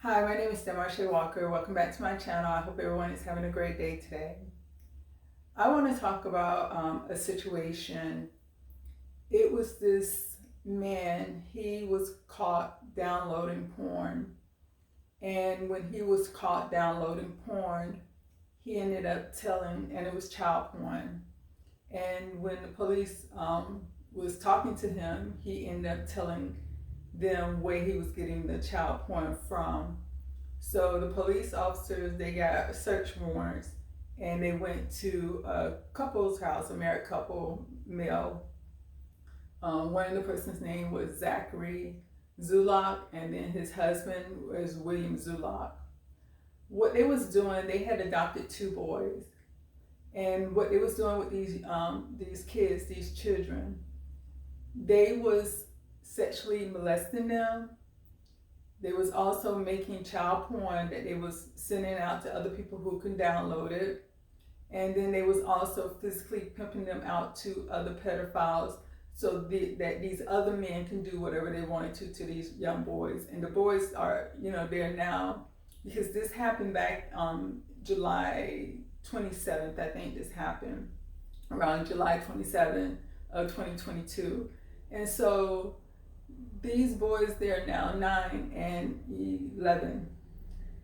Hi, my name is DelmarshaeWalker. Welcome back to my channel. I hope everyone is having a great day today. I want to talk about a situation. It was this man, he was caught downloading porn. And when he was caught downloading porn, he ended up telling, and it was child porn. And when the police was talking to him, he ended up telling them where he was getting the child porn from. So the police officers, they got search warrants and they went to a couple's house, a married couple, male. One of the person's name was Zachary Zulak, and then his husband was William Zulak. What they was doing, they had adopted two boys. And what they was doing with these kids, these children, they was sexually molesting them. They was also making child porn that they was sending out to other people who can download it. And then they was also physically pimping them out to other pedophiles so that these other men can do whatever they wanted to these young boys. And the boys are, there now, because this happened back July 27th, I think this happened, around July 27th of 2022. And so these boys, they're now 9 and 11.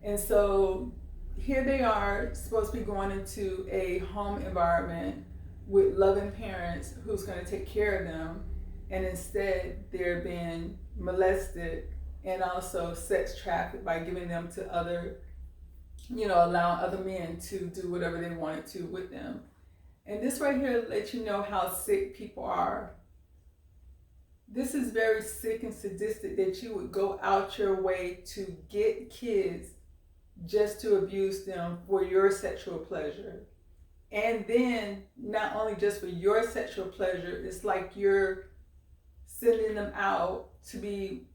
And so here they are, supposed to be going into a home environment with loving parents who's going to take care of them. And instead, they're being molested and also sex trafficked by giving them to other, allowing other men to do whatever they wanted to with them. And this right here lets you know how sick people are. This is very sick and sadistic that you would go out your way to get kids just to abuse them for your sexual pleasure. And then not only just for your sexual pleasure, it's like you're sending them out to be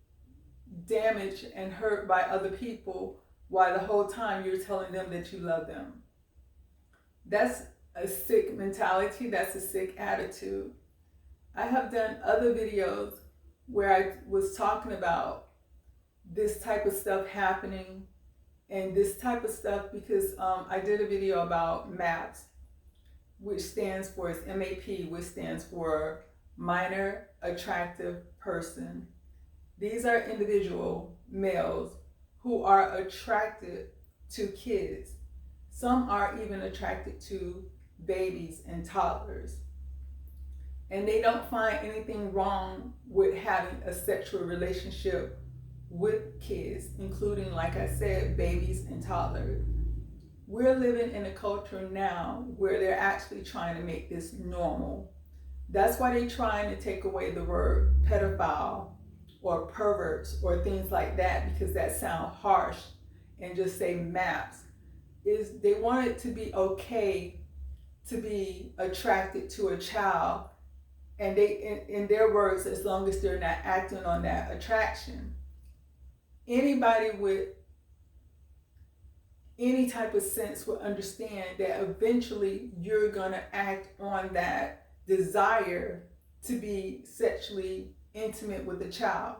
damaged and hurt by other people while the whole time you're telling them that you love them. That's a sick mentality. That's a sick attitude. I have done other videos where I was talking about this type of stuff happening and this type of stuff because I did a video about MAPS, which stands for, it's MAP, which stands for Minor Attractive Person. These are individual males who are attracted to kids. Some are even attracted to babies and toddlers. And they don't find anything wrong with having a sexual relationship with kids, including, like I said, babies and toddlers. We're living in a culture now where they're actually trying to make this normal. That's why they're trying to take away the word pedophile or perverts or things like that, because that sounds harsh, and just say MAPS. They want it to be okay to be attracted to a child, and they, in their words, as long as they're not acting on that attraction. Anybody with any type of sense will understand that eventually you're gonna act on that desire to be sexually intimate with a child.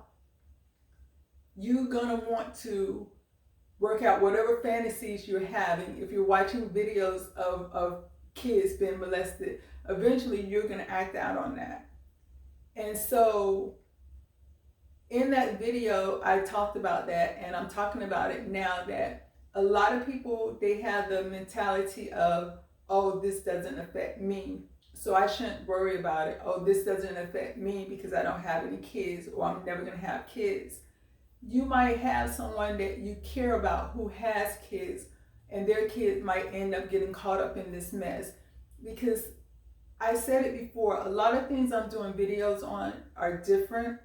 You're gonna want to work out whatever fantasies you're having. If you're watching videos of kids being molested, eventually you're gonna act out on that. And so in that video, I talked about that, and I'm talking about it now, that a lot of people, they have the mentality of, oh, this doesn't affect me, so I shouldn't worry about it. Oh, this doesn't affect me because I don't have any kids, or I'm never gonna have kids. You might have someone that you care about who has kids, and their kid might end up getting caught up in this mess. Because I said it before, a lot of things I'm doing videos on are different,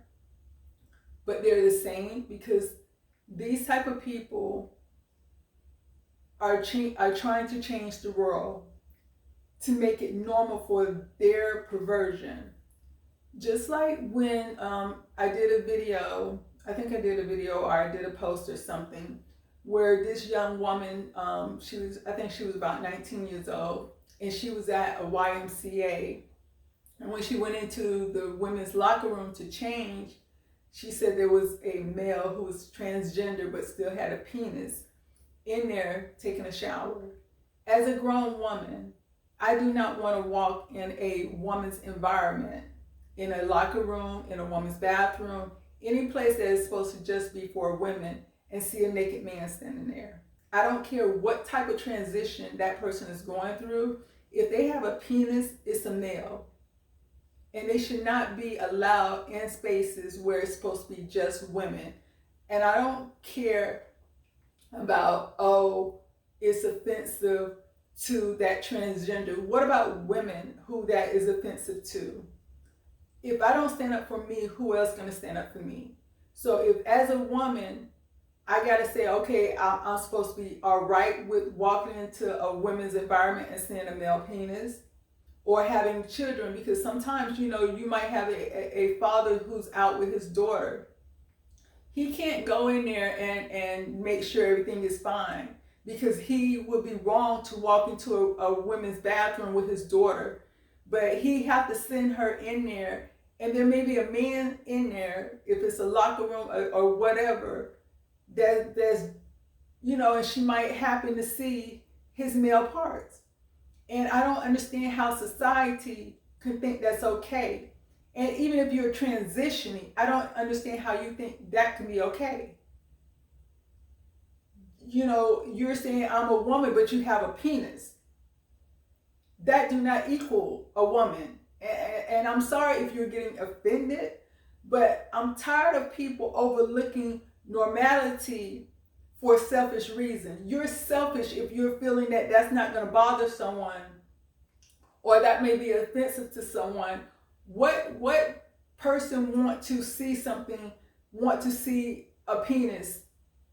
but they're the same, because these type of people are trying to change the world to make it normal for their perversion. Just like when I did a video, I think I did a video or I did a post or something, where this young woman, I think she was about 19 years old, and she was at a YMCA. And when she went into the women's locker room to change, she said there was a male who was transgender but still had a penis in there taking a shower. As a grown woman, I do not want to walk in a woman's environment, in a locker room, in a woman's bathroom, any place that is supposed to just be for women, and see a naked man standing there. I don't care what type of transition that person is going through. If they have a penis, it's a male. And they should not be allowed in spaces where it's supposed to be just women. And I don't care about, oh, it's offensive to that transgender. What about women who that is offensive to? If I don't stand up for me, who else is going to stand up for me? So if as a woman, I got to say, okay, I'm supposed to be all right with walking into a women's environment and seeing a male penis, or having children, because sometimes, you know, you might have a father who's out with his daughter. He can't go in there and make sure everything is fine, because he would be wrong to walk into a women's bathroom with his daughter. But he have to send her in there, and there may be a man in there, if it's a locker room or whatever, there's, you know, and she might happen to see his male parts. And I don't understand how society can think that's okay. And even if you're transitioning, I don't understand how you think that can be okay. You know, you're saying I'm a woman, but you have a penis. That do not equal a woman. And I'm sorry if you're getting offended, but I'm tired of people overlooking normality for selfish reasons. You're selfish if you're feeling that that's not going to bother someone, or that may be offensive to someone. What person want to see something, want to see a penis?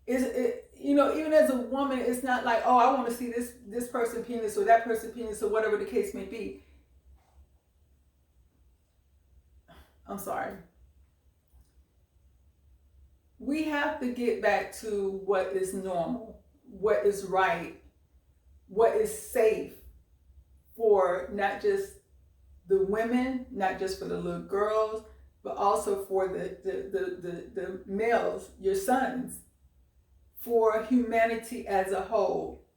Is it, you know, even as a woman, it's not like, oh, I want to see this person penis or that person penis or whatever the case may be. I'm sorry. We have to get back to what is normal, what is right, what is safe for not just the women, not just for the little girls, but also for the males, your sons, for humanity as a whole.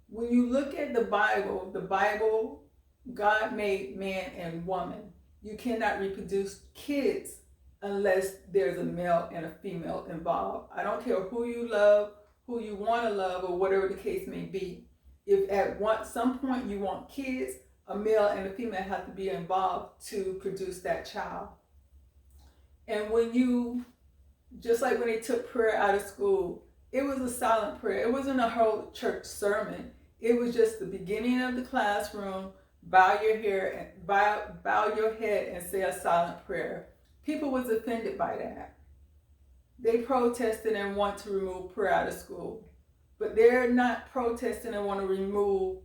When you look at the Bible, God made man and woman. You cannot reproduce kids unless there's a male and a female involved. I don't care who you love, who you want to love, or whatever the case may be. If at some point you want kids, a male and a female have to be involved to produce that child. And when you, just like when they took prayer out of school, it was a silent prayer. It wasn't a whole church sermon. It was just the beginning of the classroom. Bow your head and say a silent prayer. People was offended by that. They protested and want to remove prayer out of school. But they're not protesting and want to remove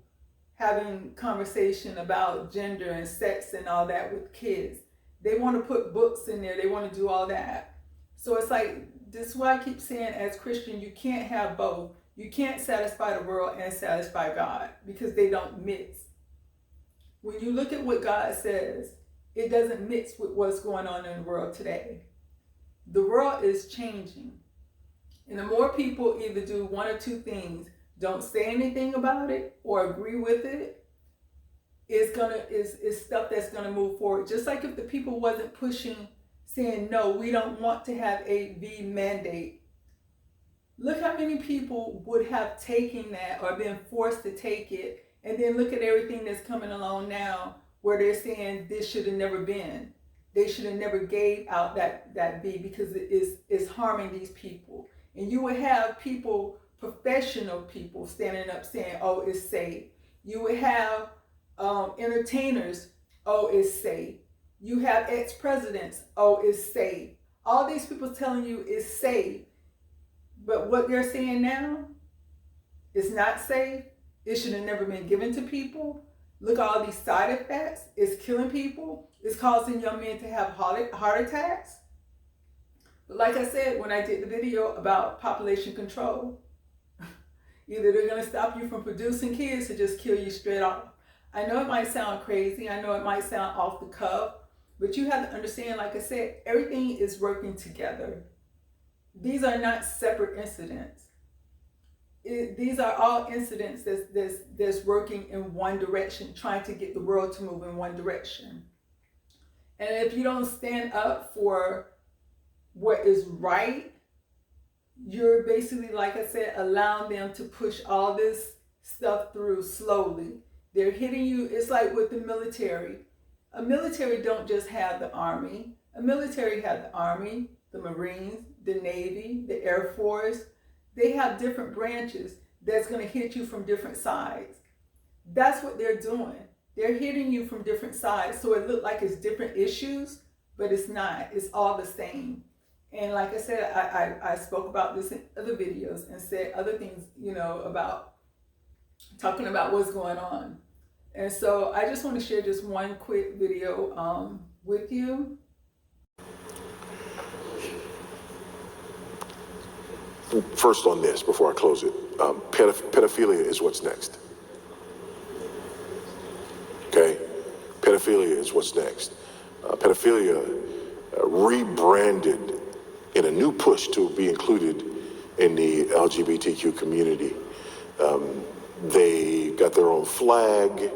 having conversation about gender and sex and all that with kids. They want to put books in there. They want to do all that. So it's like, this is why I keep saying, as Christian, you can't have both. You can't satisfy the world and satisfy God, because they don't mix. When you look at what God says, it doesn't mix with what's going on in the world today. The world is changing. And the more people either do one or two things, don't say anything about it or agree with it, is stuff that's gonna move forward. Just like if the people wasn't pushing, saying, no, we don't want to have a V mandate. Look how many people would have taken that or been forced to take it. And then look at everything that's coming along now, where they're saying this should have never been. They should have never gave out that V, because it's harming these people. And you would have people, professional people, standing up saying, oh, it's safe. You would have entertainers, oh, it's safe. You have ex-presidents, oh, it's safe. All these people telling you it's safe. But what they're saying now is not safe. It should have never been given to people. Look at all these side effects. It's killing people. It's causing young men to have heart attacks. But like I said, when I did the video about population control, either they're going to stop you from producing kids or just kill you straight off. I know it might sound crazy. I know it might sound off the cuff. But you have to understand, like I said, everything is working together. These are not separate incidents. These are all incidents that's working in one direction, trying to get the world to move in one direction. And if you don't stand up for what is right, you're basically, like I said, allowing them to push all this stuff through slowly. They're hitting you. It's like with the military. A military don't just have the army. A military has the army, the Marines, the Navy, the Air Force. They have different branches that's going to hit you from different sides. That's what they're doing. They're hitting you from different sides. So it looks like it's different issues, but it's not. It's all the same. And like I said, I spoke about this in other videos and said other things, about talking about what's going on. And so I just want to share just one quick video with you. First on this, before I close it, pedophilia is what's next. Okay? Pedophilia is what's next. Pedophilia rebranded in a new push to be included in the LGBTQ community. They got their own flag.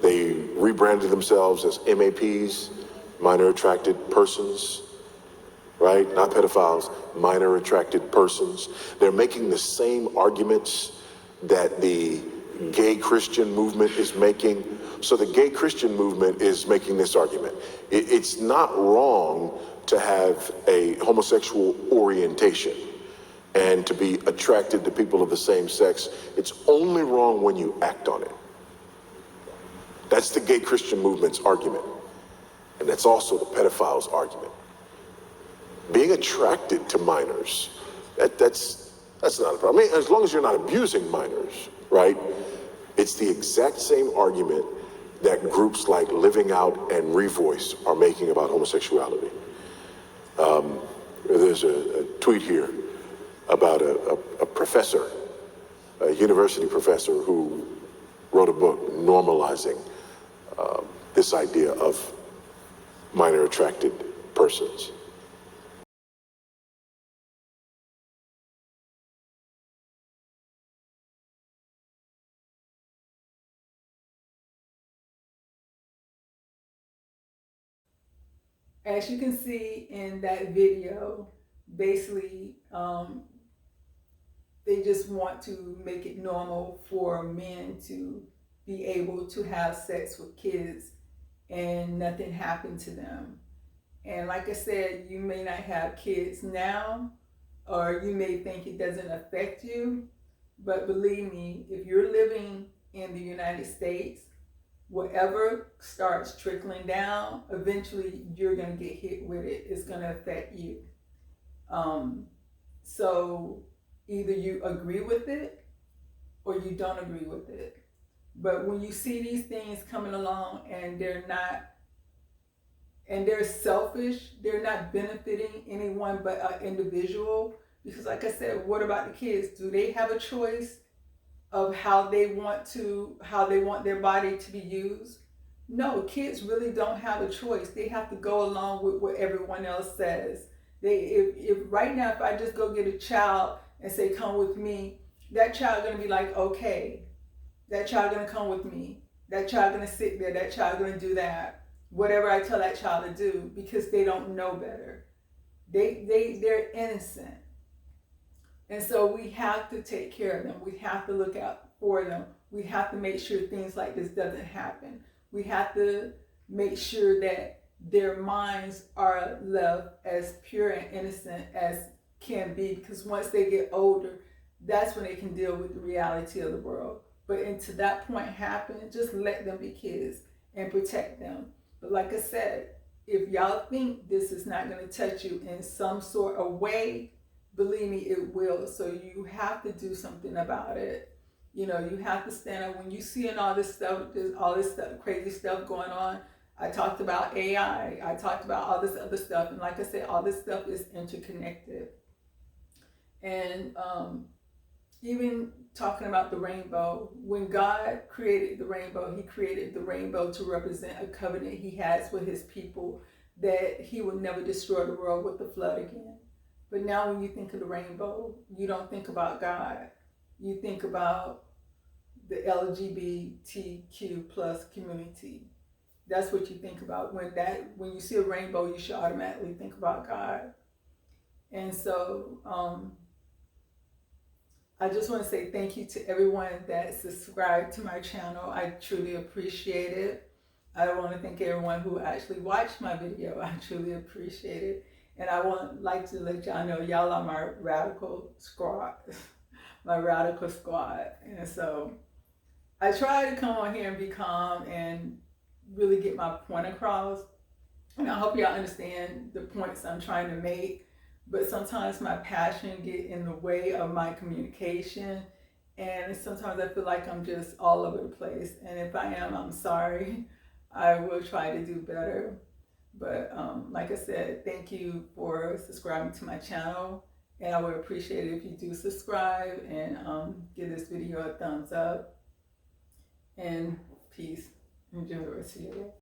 They rebranded themselves as MAPs, minor attracted persons, right? Not pedophiles, minor attracted persons. They're making the same arguments that the gay Christian movement is making. So the gay Christian movement is making this argument. It's not wrong to have a homosexual orientation and to be attracted to people of the same sex. It's only wrong when you act on it. That's the gay Christian movement's argument. And that's also the pedophile's argument. Being attracted to minors, that's not a problem. I mean, as long as you're not abusing minors, right? It's the exact same argument that groups like Living Out and Revoice are making about homosexuality. There's a tweet here about a professor, a university professor who wrote a book normalizing this idea of minor attracted persons. As you can see in that video, basically, they just want to make it normal for men to be able to have sex with kids and nothing happened to them. And like I said, you may not have kids now, or you may think it doesn't affect you, but believe me, if you're living in the United States, whatever starts trickling down, eventually you're going to get hit with it. It's going to affect you. So either you agree with it or you don't agree with it. But when you see these things coming along and they're selfish, they're not benefiting anyone but an individual. Because like I said, what about the kids? Do they have a choice of how they want their body to be used? No, kids really don't have a choice. They have to go along with what everyone else says. If right now, if I just go get a child and say, come with me, that child gonna be like, okay. That child gonna come with me. That child gonna sit there. That child gonna do that. Whatever I tell that child to do, because they don't know better. They're innocent. And so we have to take care of them. We have to look out for them. We have to make sure things like this doesn't happen. We have to make sure that their minds are left as pure and innocent as can be, because once they get older, that's when they can deal with the reality of the world. But until that point happens, just let them be kids and protect them. But like I said, if y'all think this is not going to touch you in some sort of way, believe me, it will. So you have to do something about it. You have to stand up. When you see all this stuff, there's all this stuff, crazy stuff going on. I talked about AI. I talked about all this other stuff. And like I said, all this stuff is interconnected. And even talking about the rainbow, when God created the rainbow, he created the rainbow to represent a covenant he has with his people, that he will never destroy the world with the flood again. But now when you think of the rainbow, you don't think about God. You think about the LGBTQ plus community. That's what you think about. When you see a rainbow, you should automatically think about God. And so I just want to say thank you to everyone that subscribed to my channel. I truly appreciate it. I want to thank everyone who actually watched my video. I truly appreciate it. And I like to let y'all know y'all are my radical squad. My radical squad. And so I try to come on here and be calm and really get my point across. And I hope y'all understand the points I'm trying to make. But sometimes my passion get in the way of my communication. And sometimes I feel like I'm just all over the place. And if I am, I'm sorry. I will try to do better. But like I said, thank you for subscribing to my channel. And I would appreciate it if you do subscribe and give this video a thumbs up. And peace. Enjoy the rest of your day.